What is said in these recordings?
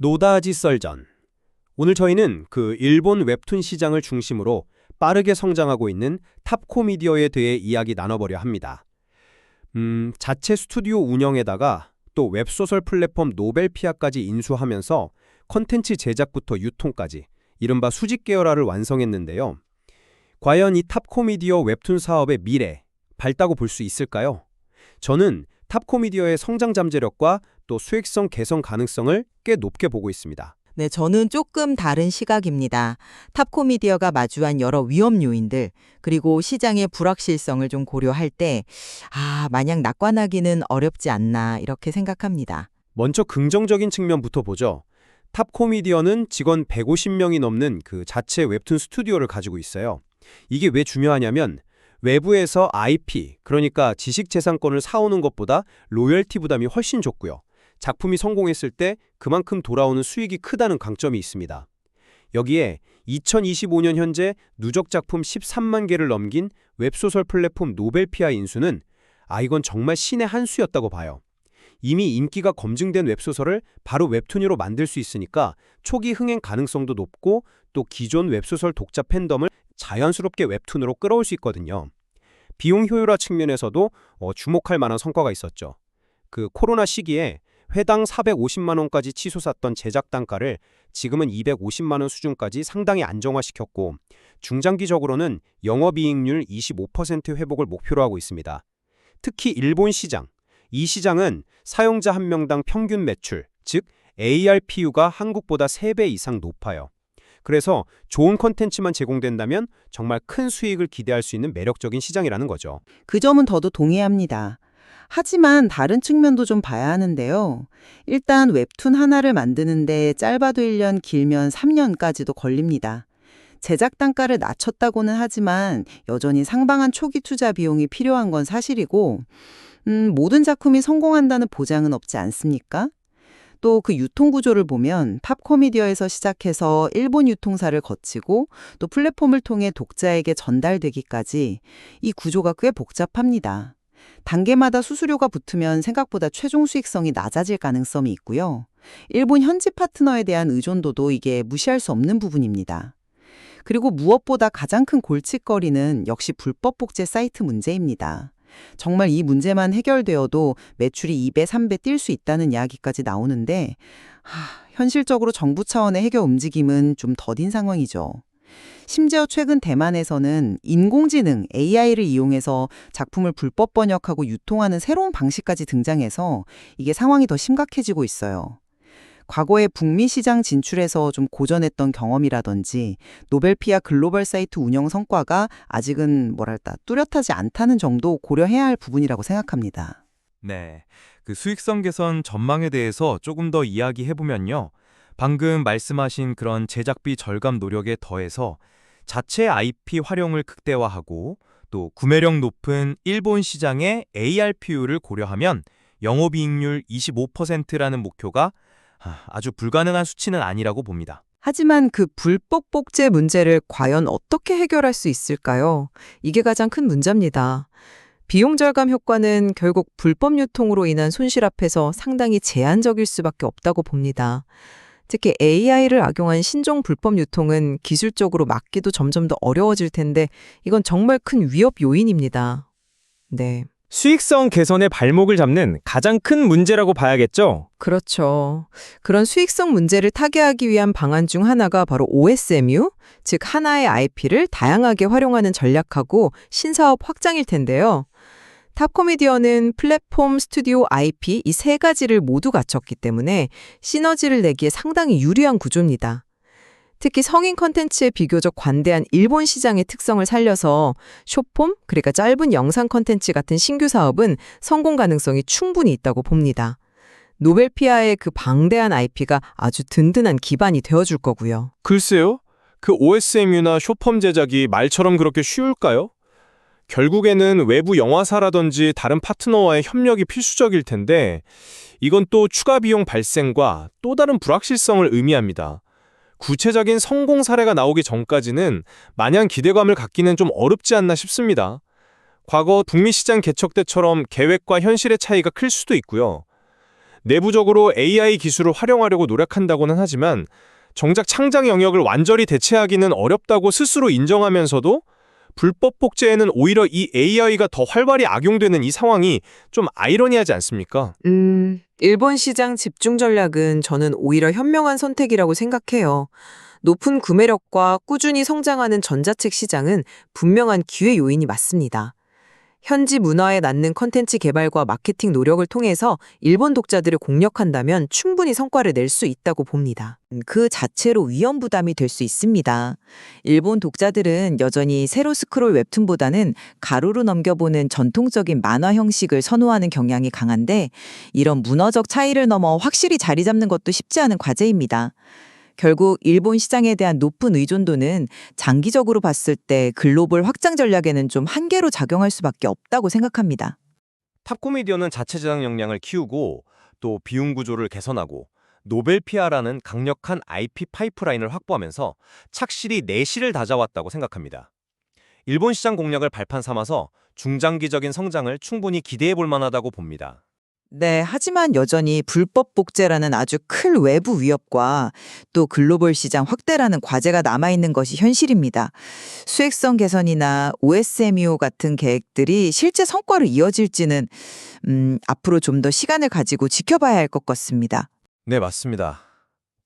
노다지 썰전. 오늘 저희는 그 일본 웹툰 시장을 중심으로 빠르게 성장하고 있는 탑코미디어에 대해 이야기 나눠보려 합니다. 자체 스튜디오 운영에다가 또 웹소설 플랫폼 노벨피아까지 인수하면서 컨텐츠 제작부터 유통까지 이른바 수직 계열화를 완성했는데요. 과연 이 탑코미디어 웹툰 사업의 미래, 밝다고 볼 수 있을까요? 저는 탑코미디어의 성장 잠재력과 또 수익성 개선 가능성을 꽤 높게 보고 있습니다. 네, 저는 조금 다른 시각입니다. 탑코미디어가 마주한 여러 위험 요인들, 그리고 시장의 불확실성을 좀 고려할 때, 마냥 낙관하기는 어렵지 않나 이렇게 생각합니다. 먼저 긍정적인 측면부터 보죠. 탑코미디어는 직원 150명이 넘는 그 자체 웹툰 스튜디오를 가지고 있어요. 이게 왜 중요하냐면 외부에서 IP, 그러니까 지식재산권을 사오는 것보다 로열티 부담이 훨씬 적고요. 작품이 성공했을 때 그만큼 돌아오는 수익이 크다는 강점이 있습니다. 여기에 2025년 현재 누적 작품 13만 개를 넘긴 웹소설 플랫폼 노벨피아 인수는 이건 정말 신의 한 수였다고 봐요. 이미 인기가 검증된 웹소설을 바로 웹툰으로 만들 수 있으니까 초기 흥행 가능성도 높고 또 기존 웹소설 독자 팬덤을 자연스럽게 웹툰으로 끌어올 수 있거든요. 비용 효율화 측면에서도 주목할 만한 성과가 있었죠. 그 코로나 시기에 회당 450만 원까지 치솟았던 제작 단가를 지금은 250만 원 수준까지 상당히 안정화시켰고 중장기적으로는 영업이익률 25% 회복을 목표로 하고 있습니다. 특히 일본 시장, 이 시장은 사용자 한 명당 평균 매출, 즉 ARPU가 한국보다 3배 이상 높아요. 그래서 좋은 콘텐츠만 제공된다면 정말 큰 수익을 기대할 수 있는 매력적인 시장이라는 거죠. 그 점은 저도 동의합니다. 하지만 다른 측면도 좀 봐야 하는데요. 일단 웹툰 하나를 만드는데 짧아도 1년, 길면 3년까지도 걸립니다. 제작 단가를 낮췄다고는 하지만 여전히 상당한 초기 투자 비용이 필요한 건 사실이고 모든 작품이 성공한다는 보장은 없지 않습니까? 또 그 유통 구조를 보면 탑코미디어에서 시작해서 일본 유통사를 거치고 또 플랫폼을 통해 독자에게 전달되기까지 이 구조가 꽤 복잡합니다. 단계마다 수수료가 붙으면 생각보다 최종 수익성이 낮아질 가능성이 있고요. 일본 현지 파트너에 대한 의존도도 이게 무시할 수 없는 부분입니다. 그리고 무엇보다 가장 큰 골칫거리는 역시 불법 복제 사이트 문제입니다. 정말 이 문제만 해결되어도 매출이 2배, 3배 뛸 수 있다는 이야기까지 나오는데 현실적으로 정부 차원의 해결 움직임은 좀 더딘 상황이죠. 심지어 최근 대만에서는 인공지능 AI를 이용해서 작품을 불법 번역하고 유통하는 새로운 방식까지 등장해서 이게 상황이 더 심각해지고 있어요. 과거에 북미 시장 진출에서 좀 고전했던 경험이라든지 노벨피아 글로벌 사이트 운영 성과가 아직은 뚜렷하지 않다는 정도 고려해야 할 부분이라고 생각합니다. 네, 그 수익성 개선 전망에 대해서 조금 더 이야기해보면요. 방금 말씀하신 그런 제작비 절감 노력에 더해서 자체 IP 활용을 극대화하고 또 구매력 높은 일본 시장의 ARPU를 고려하면 영업이익률 25%라는 목표가 아주 불가능한 수치는 아니라고 봅니다. 하지만 그 불법 복제 문제를 과연 어떻게 해결할 수 있을까요? 이게 가장 큰 문제입니다. 비용 절감 효과는 결국 불법 유통으로 인한 손실 앞에서 상당히 제한적일 수밖에 없다고 봅니다. 특히 AI를 악용한 신종 불법 유통은 기술적으로 막기도 점점 더 어려워질 텐데 이건 정말 큰 위협 요인입니다. 네. 수익성 개선의 발목을 잡는 가장 큰 문제라고 봐야겠죠? 그렇죠. 그런 수익성 문제를 타개하기 위한 방안 중 하나가 바로 OSMU, 즉 하나의 IP를 다양하게 활용하는 전략하고 신사업 확장일 텐데요. 탑코미디어는 플랫폼, 스튜디오, IP 이 세 가지를 모두 갖췄기 때문에 시너지를 내기에 상당히 유리한 구조입니다. 특히 성인 컨텐츠에 비교적 관대한 일본 시장의 특성을 살려서 숏폼, 그러니까 짧은 영상 컨텐츠 같은 신규 사업은 성공 가능성이 충분히 있다고 봅니다. 노벨피아의 그 방대한 IP가 아주 든든한 기반이 되어줄 거고요. 글쎄요. 그 OSMU나 숏폼 제작이 말처럼 그렇게 쉬울까요? 결국에는 외부 영화사라든지 다른 파트너와의 협력이 필수적일 텐데 이건 또 추가 비용 발생과 또 다른 불확실성을 의미합니다. 구체적인 성공 사례가 나오기 전까지는 마냥 기대감을 갖기는 좀 어렵지 않나 싶습니다. 과거 북미 시장 개척 때처럼 계획과 현실의 차이가 클 수도 있고요. 내부적으로 AI 기술을 활용하려고 노력한다고는 하지만 정작 창작 영역을 완전히 대체하기는 어렵다고 스스로 인정하면서도 불법 복제에는 오히려 이 AI가 더 활발히 악용되는 이 상황이 좀 아이러니하지 않습니까? 일본 시장 집중 전략은 저는 오히려 현명한 선택이라고 생각해요. 높은 구매력과 꾸준히 성장하는 전자책 시장은 분명한 기회 요인이 맞습니다. 현지 문화에 맞는 컨텐츠 개발과 마케팅 노력을 통해서 일본 독자들을 공략한다면 충분히 성과를 낼 수 있다고 봅니다. 그 자체로 위험 부담이 될 수 있습니다. 일본 독자들은 여전히 세로 스크롤 웹툰보다는 가로로 넘겨보는 전통적인 만화 형식을 선호하는 경향이 강한데 이런 문화적 차이를 넘어 확실히 자리 잡는 것도 쉽지 않은 과제입니다. 결국 일본 시장에 대한 높은 의존도는 장기적으로 봤을 때 글로벌 확장 전략에는 좀 한계로 작용할 수밖에 없다고 생각합니다. 탑코미디어는 자체 제작 역량을 키우고 또 비용 구조를 개선하고 노벨 PR라는 강력한 IP 파이프라인을 확보하면서 착실히 내실을 다져왔다고 생각합니다. 일본 시장 공략을 발판 삼아서 중장기적인 성장을 충분히 기대해 볼 만하다고 봅니다. 네, 하지만 여전히 불법 복제라는 아주 큰 외부 위협과 또 글로벌 시장 확대라는 과제가 남아있는 것이 현실입니다. 수익성 개선이나 OSMEO 같은 계획들이 실제 성과로 이어질지는 앞으로 좀 더 시간을 가지고 지켜봐야 할 것 같습니다. 네, 맞습니다.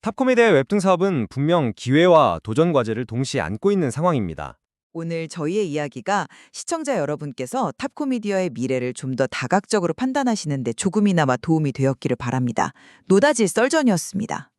탑코미디의 웹툰 사업은 분명 기회와 도전 과제를 동시에 안고 있는 상황입니다. 오늘 저희의 이야기가 시청자 여러분께서 탑코미디어의 미래를 좀 더 다각적으로 판단하시는데 조금이나마 도움이 되었기를 바랍니다. 노다지 썰전이었습니다.